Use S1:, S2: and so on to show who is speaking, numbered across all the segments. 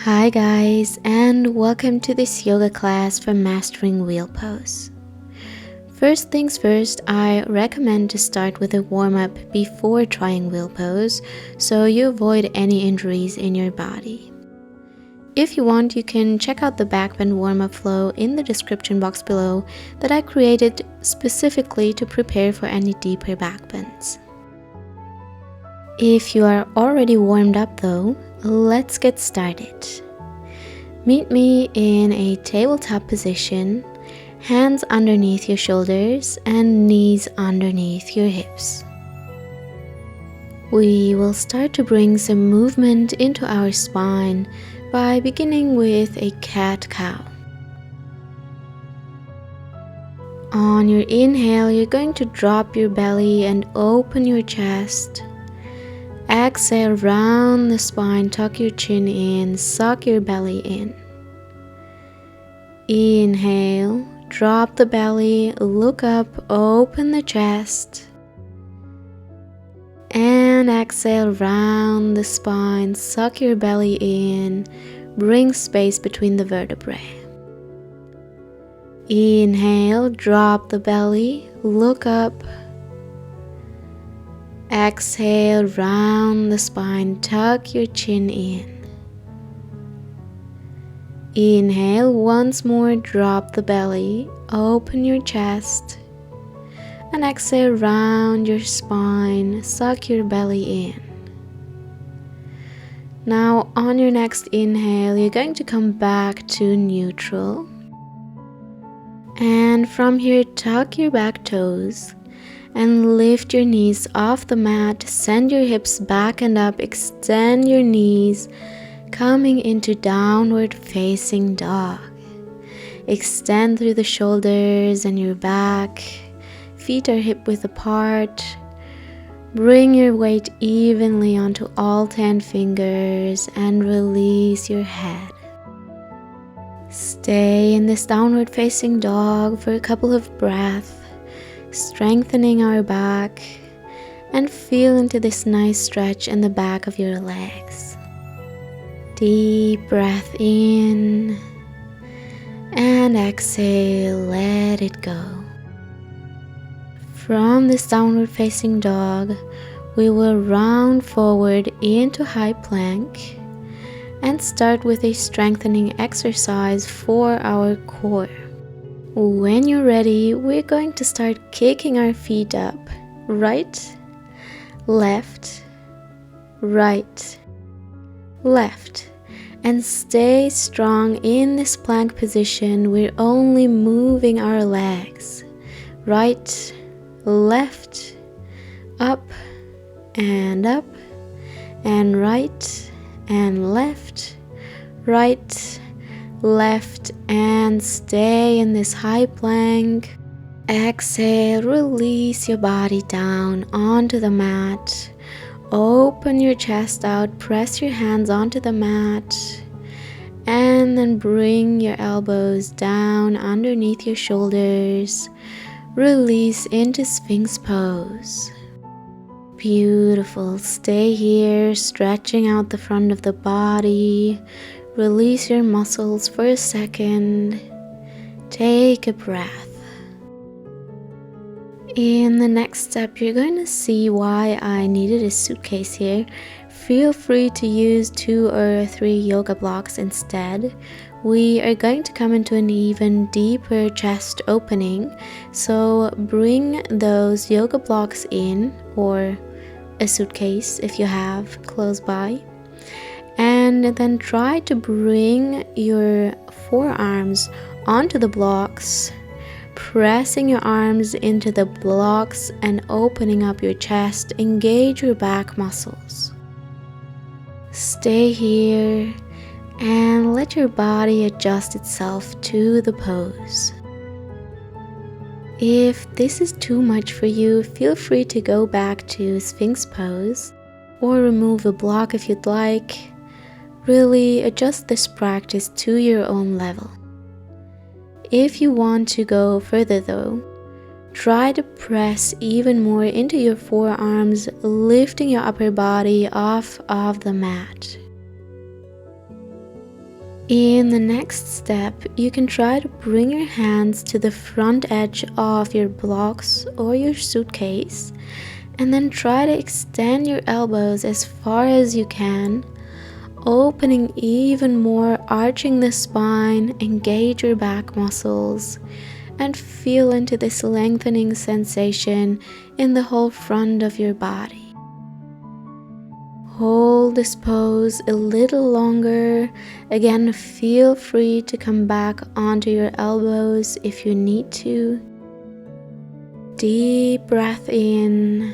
S1: Hi guys, and welcome to this yoga class for mastering wheel pose. First things first, I recommend to start with a warm-up before trying wheel pose so you avoid any injuries in your body. If you want, you can check out the backbend warm-up flow in the description box below that I created specifically to prepare for any deeper backbends. If you are already warmed up though, let's get started. Meet me in a tabletop position, hands underneath your shoulders and knees underneath your hips. We will start to bring some movement into our spine by beginning with a cat-cow. On your inhale, you're going to drop your belly and open your chest. Exhale, round the spine, tuck your chin in, suck your belly in. Inhale, drop the belly, look up, open the chest. And exhale, round the spine, suck your belly in, bring space between the vertebrae. Inhale, drop the belly, look up. Exhale, round the spine, tuck your chin in. Inhale, once more, drop the belly, open your chest. And exhale, round your spine, suck your belly in. Now, on your next inhale, you're going to come back to neutral. And from here, tuck your back toes. And lift your knees off the mat, send your hips back and up, extend your knees, coming into downward facing dog. Extend through the shoulders and your back, feet are hip width apart. Bring your weight evenly onto all 10 fingers and release your head. Stay in this downward facing dog for a couple of breaths. Strengthening our back and feel into this nice stretch in the back of your legs. Deep breath in and exhale, let it go. From this downward facing dog, we will round forward into high plank and start with a strengthening exercise for our core. When you're ready, we're going to start kicking our feet up. Right, left, right, left. And stay strong in this plank position. We're only moving our legs. Right, left, up, and right, and left, right, left, and stay in this high plank. Exhale, release your body down onto the mat. Open your chest out, press your hands onto the mat, and then bring your elbows down underneath your shoulders. Release into Sphinx pose. Beautiful. Stay here, stretching out the front of the body. Release your muscles for a second. Take a breath. In the next step, you're going to see why I needed a suitcase here. Feel free to use 2 or 3 yoga blocks instead. We are going to come into an even deeper chest opening, so bring those yoga blocks in, or a suitcase if you have close by. And then try to bring your forearms onto the blocks, pressing your arms into the blocks and opening up your chest. Engage your back muscles. Stay here and let your body adjust itself to the pose. If this is too much for you, feel free to go back to Sphinx pose or remove a block if you'd like. Really adjust this practice to your own level. If you want to go further though, try to press even more into your forearms, lifting your upper body off of the mat. In the next step, you can try to bring your hands to the front edge of your blocks or your suitcase, and then try to extend your elbows as far as you can, opening even more, arching the spine, engage your back muscles, and feel into this lengthening sensation in the whole front of your body. Hold this pose a little longer. Again, feel free to come back onto your elbows if you need to. Deep breath in.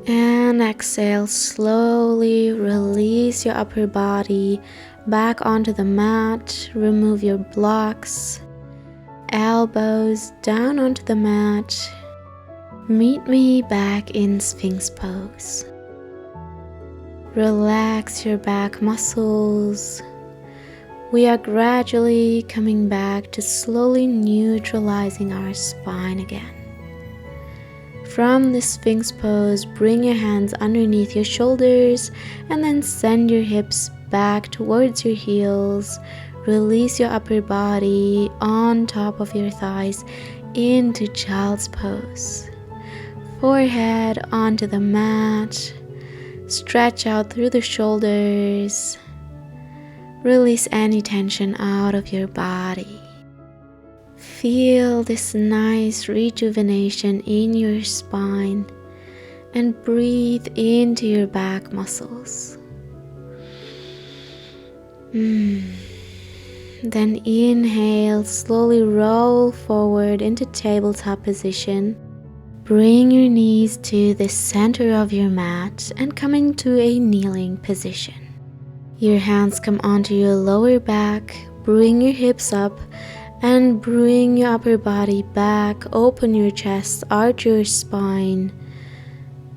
S1: And exhale, slowly release your upper body back onto the mat. Remove your blocks, elbows down onto the mat. Meet me back in Sphinx pose. Relax your back muscles. We are gradually coming back to slowly neutralizing our spine again. From the Sphinx pose, bring your hands underneath your shoulders and then send your hips back towards your heels. Release your upper body on top of your thighs into Child's Pose. Forehead onto the mat. Stretch out through the shoulders. Release any tension out of your body. Feel this nice rejuvenation in your spine and breathe into your back muscles. Then inhale, slowly roll forward into tabletop position. Bring your knees to the center of your mat and come into a kneeling position. Your hands come onto your lower back. Bring your hips up and bring your upper body back. Open your chest, arch your spine.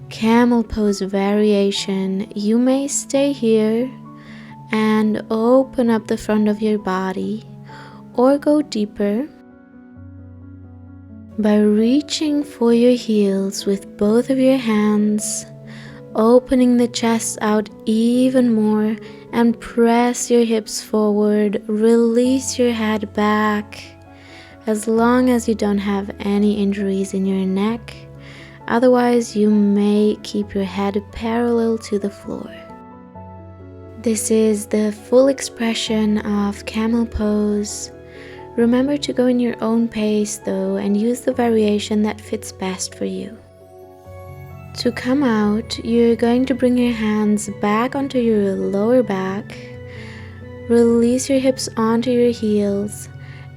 S1: Camel Pose variation. You may stay here and open up the front of your body or go deeper by reaching for your heels with both of your hands, opening the chest out even more and press your hips forward. Release your head back as long as you don't have any injuries in your neck. Otherwise, you may keep your head parallel to the floor. This is the full expression of Camel Pose. Remember to go in your own pace though and use the variation that fits best for you. To come out, you're going to bring your hands back onto your lower back, release your hips onto your heels,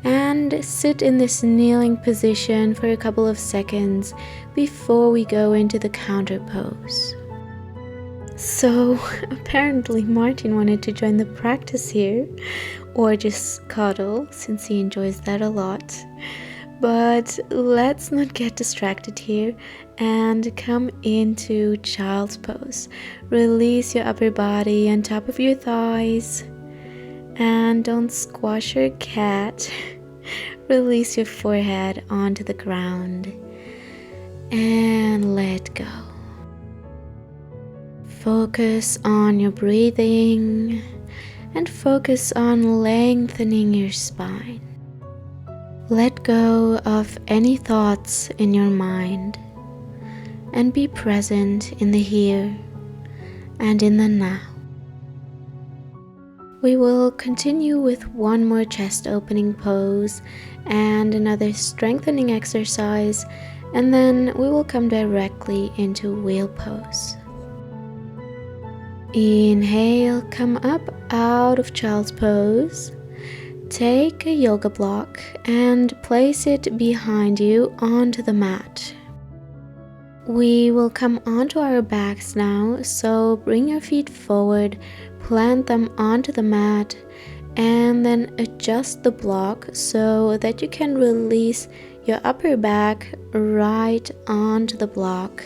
S1: and sit in this kneeling position for a couple of seconds before we go into the counter pose. So apparently Martin wanted to join the practice here, or just cuddle since he enjoys that a lot. But let's not get distracted here and come into Child's Pose. Release your upper body on top of your thighs and don't squash your cat. Release your forehead onto the ground and let go. Focus on your breathing and focus on lengthening your spine. Let go of any thoughts in your mind and be present in the here and in the now. We will continue with one more chest opening pose and another strengthening exercise, and then we will come directly into wheel pose. Inhale, come up out of Child's Pose. Take a yoga block and place it behind you onto the mat. We will come onto our backs now, so bring your feet forward, plant them onto the mat, and then adjust the block so that you can release your upper back right onto the block.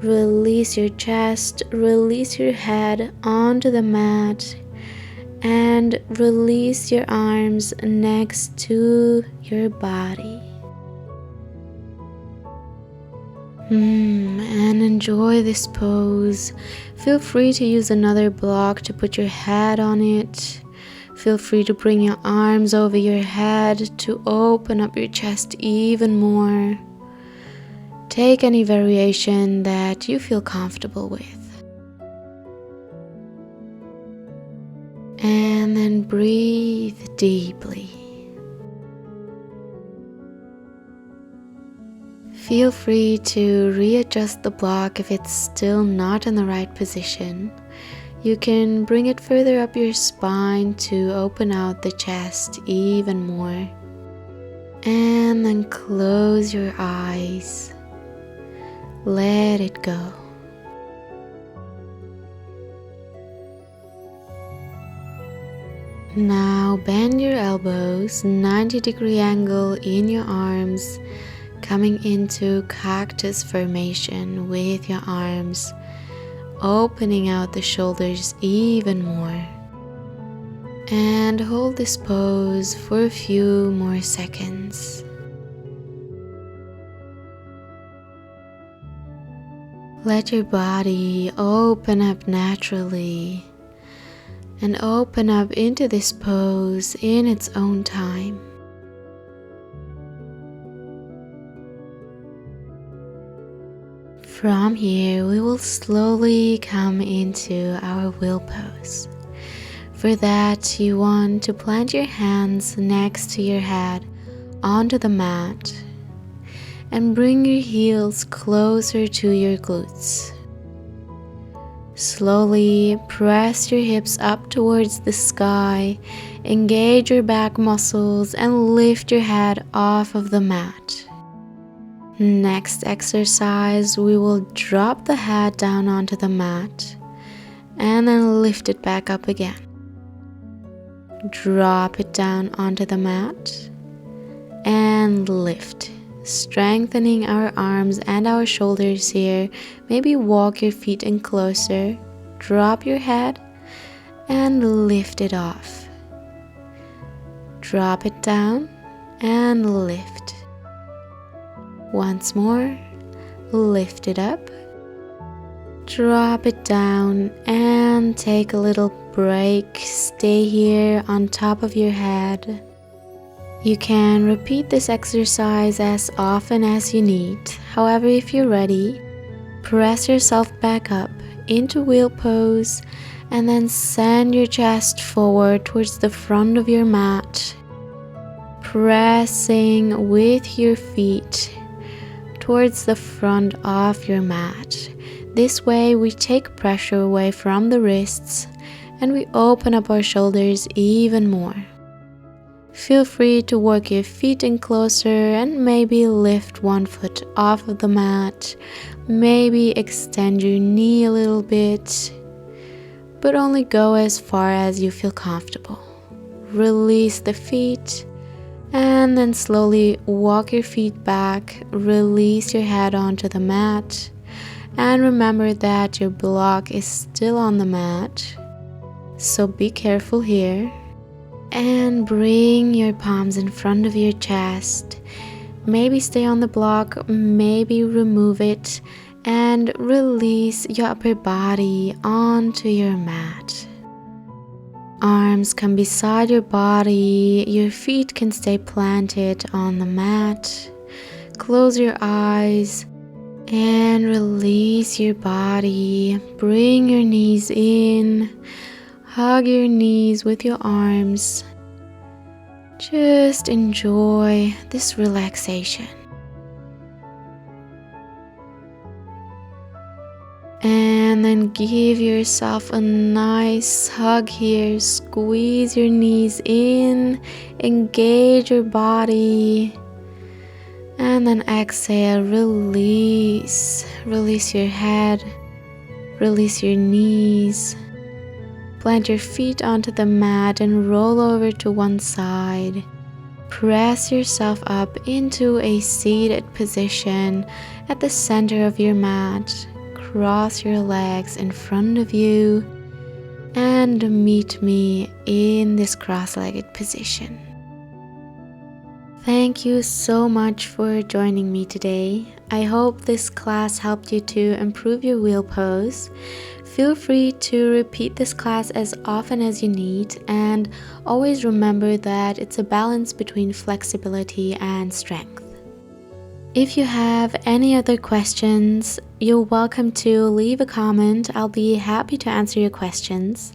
S1: Release your chest, release your head onto the mat, and release your arms next to your body. And enjoy this pose. Feel free to use another block to put your head on it. Feel free to bring your arms over your head to open up your chest even more. Take any variation that you feel comfortable with. And then breathe deeply. Feel free to readjust the block if it's still not in the right position. You can bring it further up your spine to open out the chest even more. And then close your eyes. Let it go. Now bend your elbows, 90-degree angle in your arms, coming into cactus formation with your arms, opening out the shoulders even more. And hold this pose for a few more seconds. Let your body open up naturally and open up into this pose in its own time. From here, we will slowly come into our wheel pose. For that, you want to plant your hands next to your head onto the mat and bring your heels closer to your glutes. Slowly press your hips up towards the sky, engage your back muscles, and lift your head off of the mat. Next exercise, we will drop the head down onto the mat and then lift it back up again. Drop it down onto the mat and lift, strengthening our arms and our shoulders here. Maybe walk your feet in closer, drop your head and lift it off. Drop it down and lift. Once more, lift it up, drop it down and take a little break. Stay here on top of your head. You can repeat this exercise as often as you need. However, if you're ready, press yourself back up into wheel pose and then send your chest forward towards the front of your mat, pressing with your feet towards the front of your mat. This way we take pressure away from the wrists and we open up our shoulders even more. Feel free to work your feet in closer and maybe lift one foot off of the mat. Maybe extend your knee a little bit, but only go as far as you feel comfortable. Release the feet and then slowly walk your feet back. Release your head onto the mat and remember that your block is still on the mat, so be careful here. And bring your palms in front of your chest. Maybe stay on the block, maybe remove it and release your upper body onto your mat. Arms come beside your body, your feet can stay planted on the mat. Close your eyes and release your body. Bring your knees in. Hug your knees with your arms. Just enjoy this relaxation. And then give yourself a nice hug here. Squeeze your knees in, engage your body. And then exhale, release. Release your head, release your knees. Plant your feet onto the mat and roll over to one side. Press yourself up into a seated position at the center of your mat. Cross your legs in front of you and meet me in this cross-legged position. Thank you so much for joining me today. I hope this class helped you to improve your wheel pose. Feel free to repeat this class as often as you need, and always remember that it's a balance between flexibility and strength. If you have any other questions, you're welcome to leave a comment. I'll be happy to answer your questions.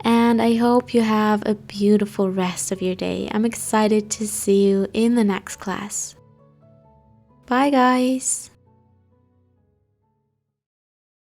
S1: And I hope you have a beautiful rest of your day. I'm excited to see you in the next class. Bye, guys!